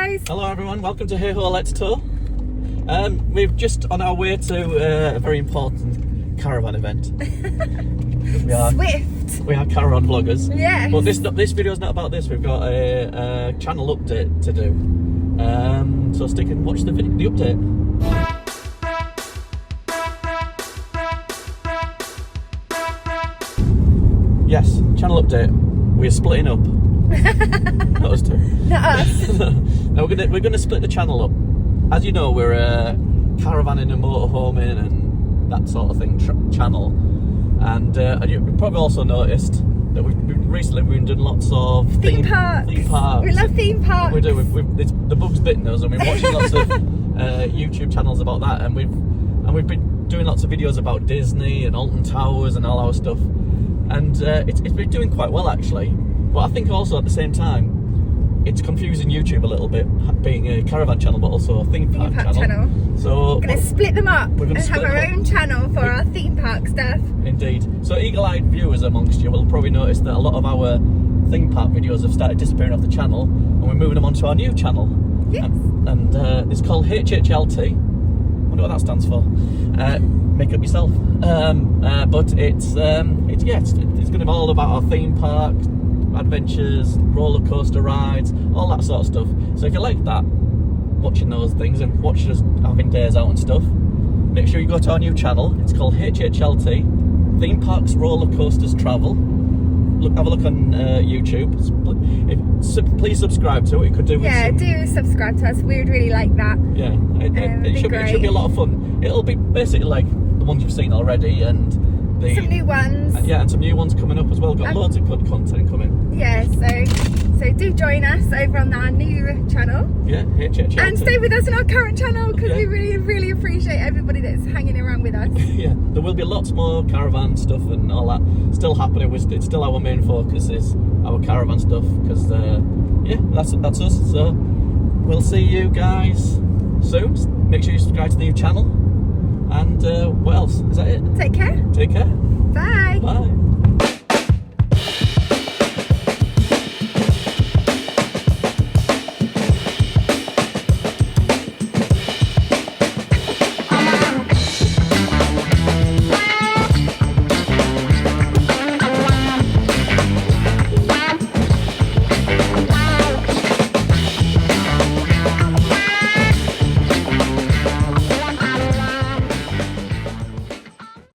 guys. Hello everyone, welcome to Hey Ho Let's Tour. We're just on our way to a very important caravan event. We are caravan vloggers. Yes. But this video is not about this. We've got a channel update to do. So stick and watch the update. Yes, channel update. We're splitting up. Not us two. Not us. No, we're gonna split the channel up. As you know, we're a caravanning and motorhoming and that sort of thing channel. And you've probably also noticed that we've recently been doing lots of theme parks. Theme parks. We love theme parks. We do. The bug's bitten us, and we're watching lots of YouTube channels about that. And we've been doing lots of videos about Disney and Alton Towers and all our stuff. And it's been doing quite well actually. But I think also at the same time, it's confusing YouTube a little bit, being a caravan channel but also a theme park channel. So we're going to split them up and have our own channel for our theme park stuff. Indeed. So eagle-eyed viewers amongst you will probably notice that a lot of our theme park videos have started disappearing off the channel, and we're moving them onto our new channel. Yes. And it's called HHLT. I wonder what that stands for. Make up yourself. But it's going to be all about our theme park adventures, roller coaster rides, all that sort of stuff. So if you like that, watching those things and watching us having days out and stuff, make sure you go to our new channel. It's called HHLT, Theme Parks, Roller Coasters, Travel. Have a look on YouTube. Please subscribe to it. You could do. Yeah, do subscribe to us. We would really like that. Yeah, it should be a lot of fun. It'll be basically like the ones you've seen already, and some new ones. And some new ones coming up as well. Got loads of good content coming. Yeah, so do join us over on our new channel. Yeah, HHLT. And stay with us on our current channel, because we really, really appreciate everybody that's hanging around with us. Yeah, there will be lots more caravan stuff and all that still happening. It's still our main focus is our caravan stuff, because that's us. So we'll see you guys soon. Make sure you subscribe to the new channel. And what else? Is that it? Take care. Take care. Bye. Bye.